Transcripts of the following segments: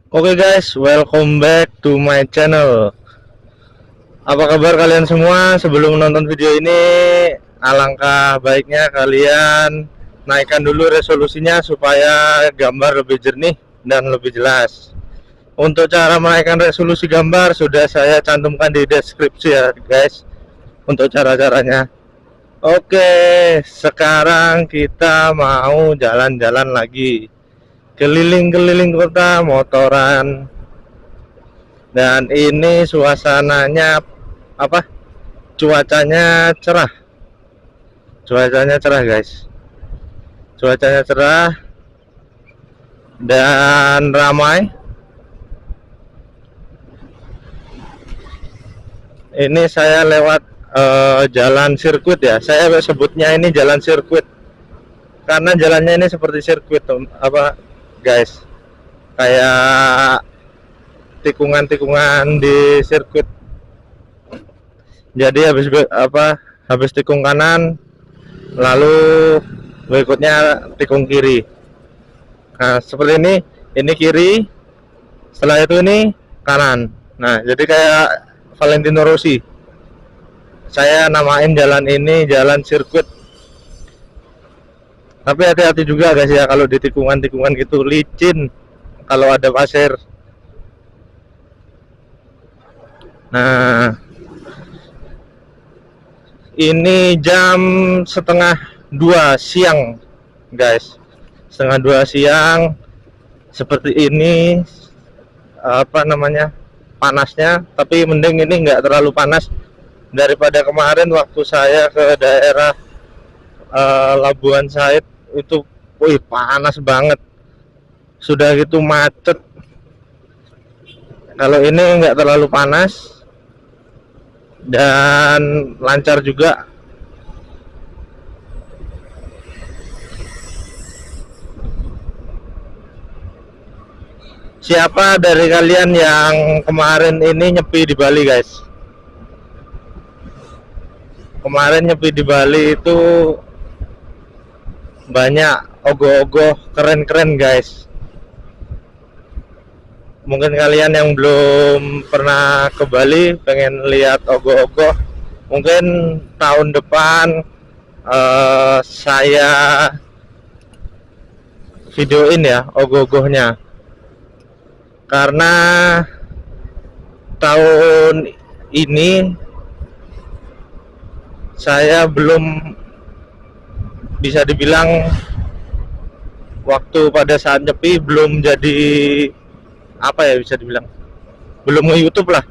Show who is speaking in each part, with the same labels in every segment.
Speaker 1: Oke guys, welcome back to my channel. Apa kabar kalian semua? Sebelum menonton video ini, alangkah baiknya kalian naikkan dulu resolusinya supaya gambar lebih jernih dan lebih jelas. Untuk cara menaikkan resolusi gambar sudah saya cantumkan di deskripsi ya guys, untuk cara-caranya. Oke, sekarang kita mau jalan-jalan lagi, keliling-keliling kota motoran. Dan ini suasananya apa, cuacanya cerah, guys, cuacanya cerah dan ramai. Ini saya lewat jalan sirkuit ya, saya sebutnya ini jalan sirkuit karena jalannya ini seperti sirkuit apa guys, kayak tikungan-tikungan di sirkuit. Jadi habis tikung kanan, lalu berikutnya tikung kiri. Nah seperti ini kiri, setelah itu ini kanan. Nah jadi kayak Valentino Rossi, saya namain jalan ini jalan sirkuit. Tapi hati-hati juga guys ya, kalau di tikungan-tikungan gitu licin kalau ada pasir. Nah ini jam setengah 2 siang guys, setengah 2 siang. Seperti ini apa namanya, panasnya, tapi mending ini nggak terlalu panas daripada kemarin waktu saya ke daerah Labuan Said itu. Wih panas banget, sudah gitu macet. Kalau ini nggak terlalu panas dan lancar juga. Siapa dari kalian yang kemarin ini nyepi di Bali guys? Kemarin nyepi di Bali itu banyak ogoh-ogoh keren-keren guys. Mungkin kalian yang belum pernah ke Bali pengen lihat ogoh-ogoh, mungkin tahun depan saya videoin ya ogoh-ogohnya, karena tahun ini saya belum, bisa dibilang waktu pada saat nyepi belum jadi apa ya, bisa dibilang belum nge-YouTube lah.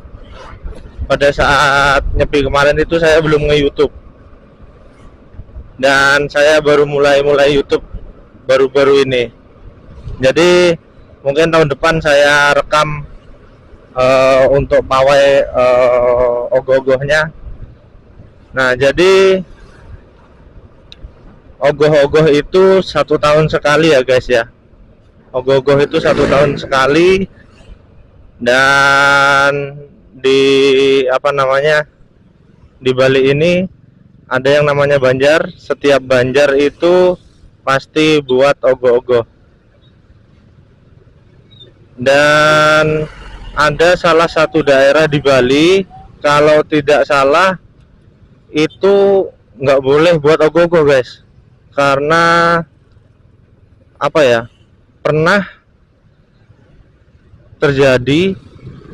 Speaker 1: Pada saat nyepi kemarin itu saya belum nge-YouTube, dan saya baru mulai YouTube baru-baru ini. Jadi mungkin tahun depan saya rekam untuk pawai ogoh-ogohnya. Nah jadi ogoh-ogoh itu 1 tahun sekali ya guys ya. Ogoh-ogoh itu 1 tahun sekali. Dan di apa namanya, di Bali ini ada yang namanya Banjar. Setiap Banjar itu pasti buat ogoh-ogoh. Dan ada salah satu daerah di Bali, kalau tidak salah itu nggak boleh buat ogoh-ogoh guys, karena apa ya, pernah terjadi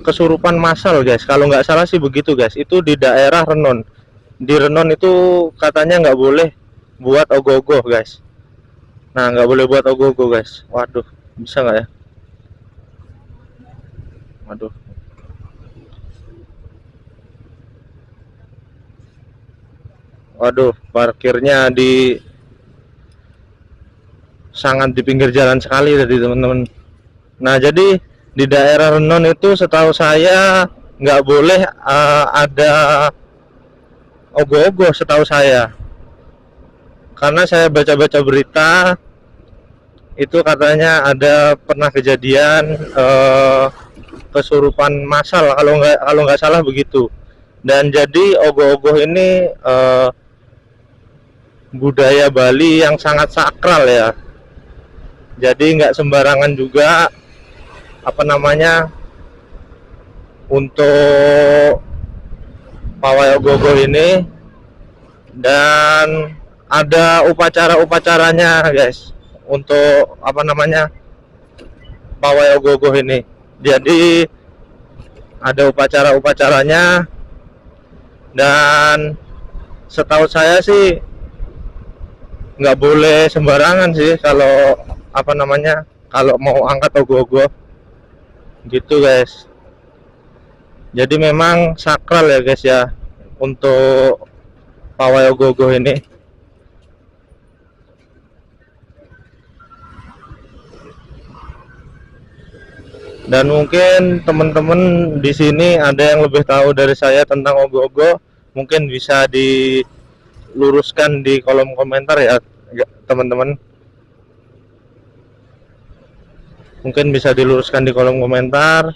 Speaker 1: kesurupan massal guys, kalau nggak salah sih begitu guys. Itu di daerah Renon. Di Renon itu katanya nggak boleh buat ogoh-ogoh guys. Nah nggak boleh buat ogoh-ogoh guys. Waduh, bisa nggak ya? Waduh, parkirnya sangat di pinggir jalan sekali tadi teman-teman. Nah jadi di daerah Renon itu setahu saya nggak boleh ada ogoh-ogoh setahu saya, karena saya baca-baca berita itu katanya ada pernah kejadian kesurupan massal, kalau nggak salah begitu. Dan jadi ogoh-ogoh ini budaya Bali yang sangat sakral ya, jadi nggak sembarangan juga apa namanya, untuk pawai ogoh-ogoh ini, dan ada upacara-upacaranya guys untuk apa namanya, pawai ogoh-ogoh ini. Jadi ada upacara-upacaranya, dan setahu saya sih nggak boleh sembarangan sih kalau apa namanya, kalau mau angkat ogoh-ogoh gitu guys. Jadi memang sakral ya guys ya untuk pawai ogoh-ogoh ini. Dan mungkin teman-teman di sini ada yang lebih tahu dari saya tentang ogoh-ogoh, mungkin bisa diluruskan di kolom komentar ya teman-teman. Mungkin bisa diluruskan di kolom komentar.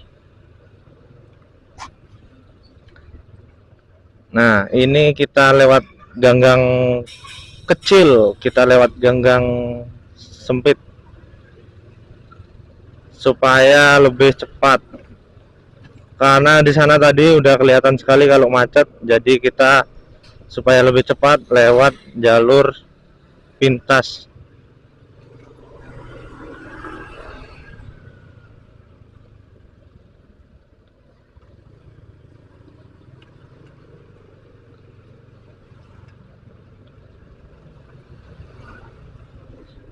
Speaker 1: Nah, ini kita lewat ganggang kecil, kita lewat ganggang sempit supaya lebih cepat. Karena di sana tadi udah kelihatan sekali kalau macet, jadi kita supaya lebih cepat lewat jalur pintas.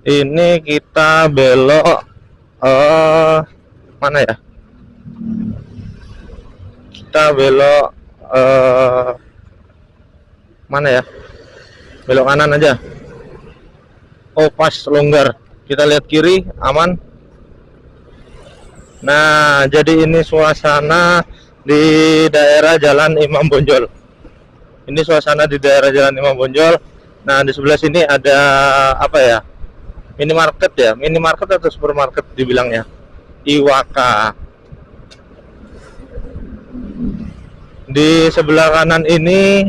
Speaker 1: Ini kita belok mana ya? Kita belok mana ya? Belok kanan aja. Oh, pas longgar. Kita lihat kiri, aman. Nah, jadi ini suasana di daerah Jalan Imam Bonjol. Ini suasana di daerah Jalan Imam Bonjol. Nah, di sebelah sini ada apa ya? Minimarket ya, minimarket atau supermarket dibilangnya. Iwaka. Di sebelah kanan ini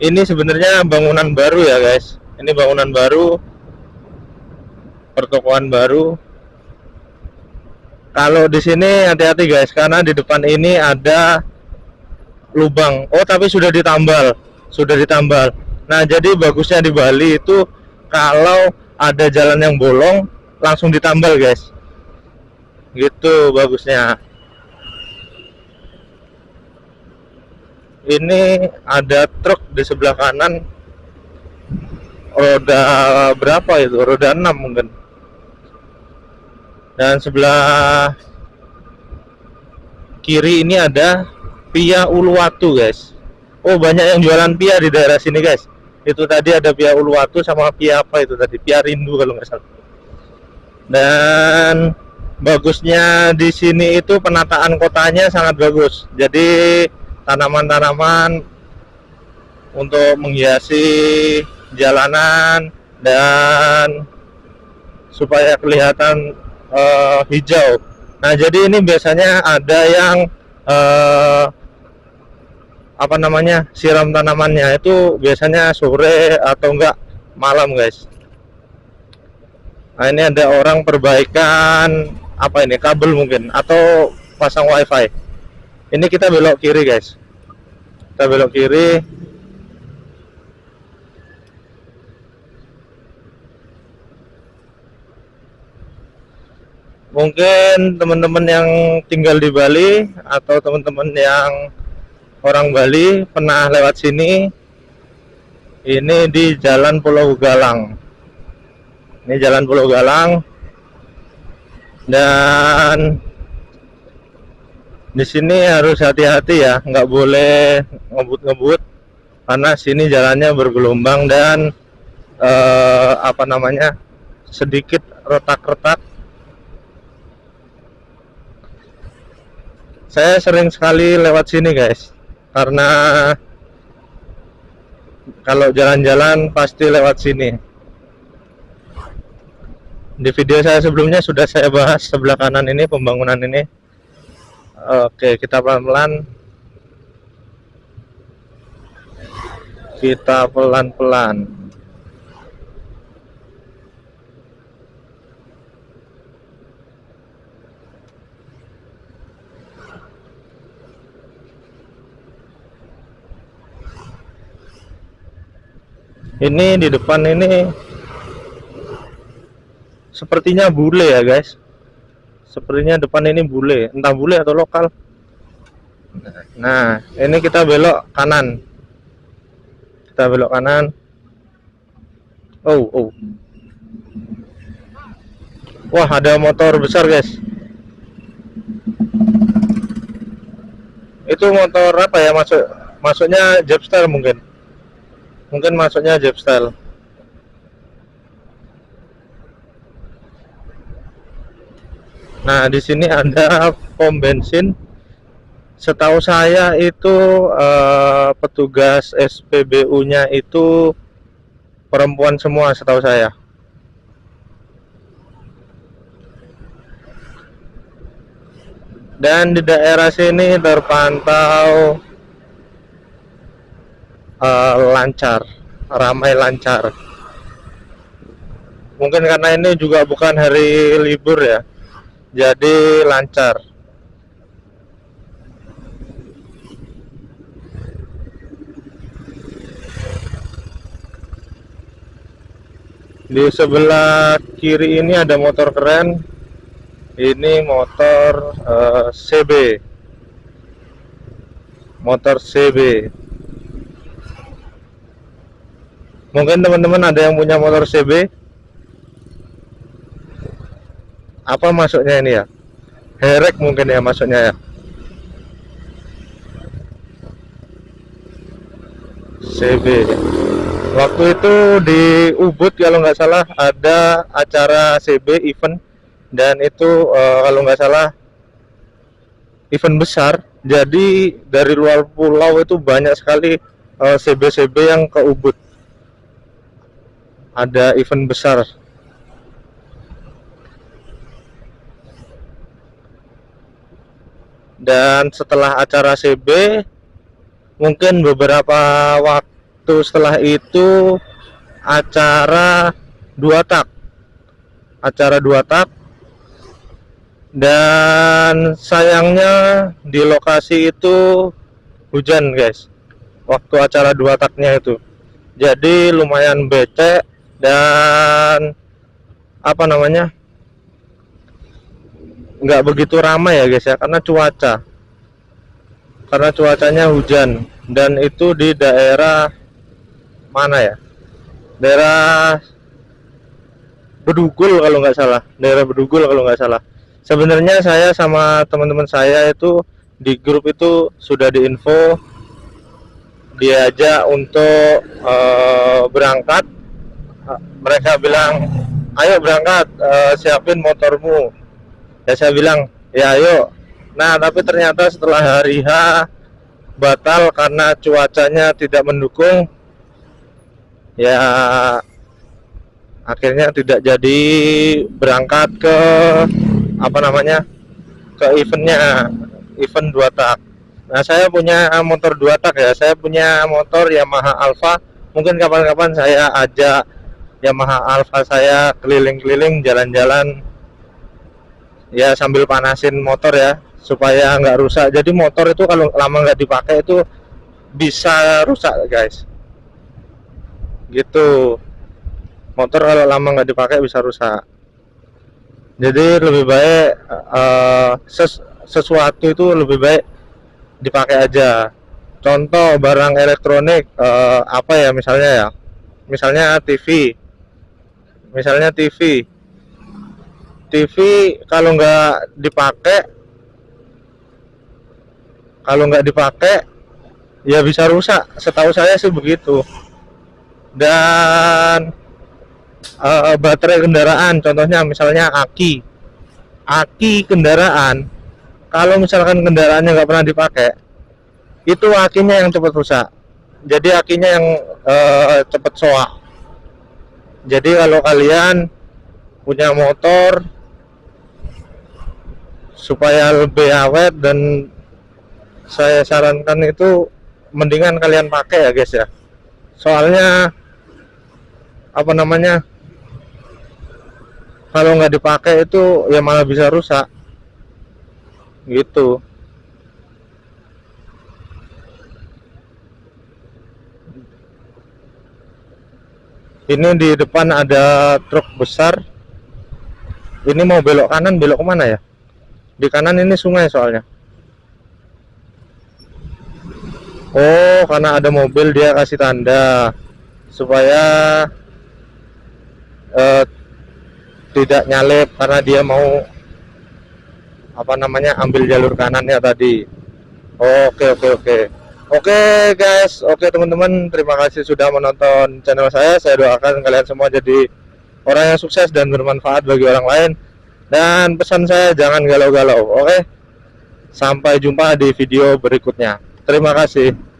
Speaker 1: sebenarnya bangunan baru ya guys. Ini bangunan baru, pertokoan baru. Kalau di sini hati-hati guys, karena di depan ini ada lubang. Oh, tapi sudah ditambal, sudah ditambal. Nah, jadi bagusnya di Bali itu kalau ada jalan yang bolong langsung ditambal guys, gitu bagusnya. Ini ada truk di sebelah kanan, roda berapa itu, roda 6 mungkin. Dan sebelah kiri ini ada pia uluwatu guys. Oh, banyak yang jualan pia di daerah sini guys. Itu tadi ada pia uluwatu sama pia apa itu tadi, pia rindu kalau nggak salah. Dan bagusnya di sini itu penataan kotanya sangat bagus. Jadi tanaman-tanaman untuk menghiasi jalanan dan supaya kelihatan hijau. Nah, jadi ini biasanya ada yang apa namanya, siram tanamannya itu biasanya sore atau enggak malam guys. Nah, ini ada orang perbaikan apa ini, kabel mungkin atau pasang wifi. Ini kita belok kiri guys, kita belok kiri. Mungkin teman-teman yang tinggal di Bali atau teman-teman yang orang Bali pernah lewat sini. Ini di Jalan Pulau Galang. Ini Jalan Pulau Galang. Dan di sini harus hati-hati ya, nggak boleh ngebut-ngebut karena sini jalannya bergelombang dan apa namanya, sedikit retak-retak. Saya sering sekali lewat sini guys, karena kalau jalan-jalan pasti lewat sini. Di video saya sebelumnya sudah saya bahas sebelah kanan ini, pembangunan ini. Oke, kita pelan-pelan. Kita pelan-pelan. Ini di depan ini sepertinya bule ya guys, sepertinya depan ini bule, entah bule atau lokal. Nah ini kita belok kanan, kita belok kanan. Oh, wah ada motor besar guys. Itu motor apa ya, masuknya Jepstyle, mungkin masuknya Jepstyle. Nah di sini ada pom bensin. Setahu saya itu petugas SPBU-nya itu perempuan semua, setahu saya. Dan di daerah sini terpantau lancar, ramai lancar. Mungkin karena ini juga bukan hari libur ya, jadi lancar. Di sebelah kiri ini ada motor keren. Ini motor CB, motor CB. Mungkin teman-teman ada yang punya motor CB. Apa masuknya ini ya? Herek mungkin ya masuknya ya. CB. Waktu itu di Ubud kalau nggak salah ada acara CB event, dan itu kalau nggak salah event besar. Jadi dari luar pulau itu banyak sekali CB-CB yang ke Ubud. Ada event besar. Dan setelah acara CB, mungkin beberapa waktu setelah itu acara 2 tak, dan sayangnya di lokasi itu hujan guys, waktu acara 2 taknya itu. Jadi lumayan becek dan apa namanya, nggak begitu ramai ya guys ya, karena cuacanya hujan. Dan itu di daerah mana ya, daerah Bedugul kalau nggak salah. Sebenarnya saya sama teman-teman saya itu di grup itu sudah diinfo, diajak untuk berangkat. Mereka bilang ayo berangkat, siapin motormu. Ya saya bilang ya ayo. Nah tapi ternyata setelah hari H batal karena cuacanya tidak mendukung. Ya akhirnya tidak jadi berangkat ke apa namanya, ke event 2 tak. Nah saya punya motor 2 tak ya, saya punya motor Yamaha Alfa. Mungkin kapan-kapan saya ajak Yamaha Alfa saya keliling-keliling jalan-jalan ya, sambil panasin motor ya, supaya nggak rusak. Jadi motor itu kalau lama nggak dipakai itu bisa rusak guys, gitu. Motor kalau lama nggak dipakai bisa rusak. Jadi lebih baik sesuatu itu lebih baik dipakai aja. Contoh barang elektronik, apa ya, misalnya TV. TV kalau nggak dipakai ya bisa rusak, setahu saya sih begitu. Dan baterai kendaraan, contohnya misalnya aki kendaraan, kalau misalkan kendaraannya nggak pernah dipakai, itu akinya yang cepat rusak. Jadi akinya yang cepat soak. Jadi kalau kalian punya motor, supaya lebih awet, dan saya sarankan itu mendingan kalian pakai ya guys ya. Soalnya apa namanya, kalau nggak dipakai itu ya malah bisa rusak gitu. Ini di depan ada truk besar. Ini mau belok kanan, belok kemana ya? Di kanan ini sungai soalnya. Oh, karena ada mobil dia kasih tanda supaya eh, tidak nyalip karena dia mau apa namanya ambil jalur kanannya tadi. Oke, oke, oke. Oke guys, oke teman-teman, terima kasih sudah menonton channel saya. Saya doakan kalian semua jadi orang yang sukses dan bermanfaat bagi orang lain. Dan pesan saya jangan galau-galau. Oke, sampai jumpa di video berikutnya. Terima kasih.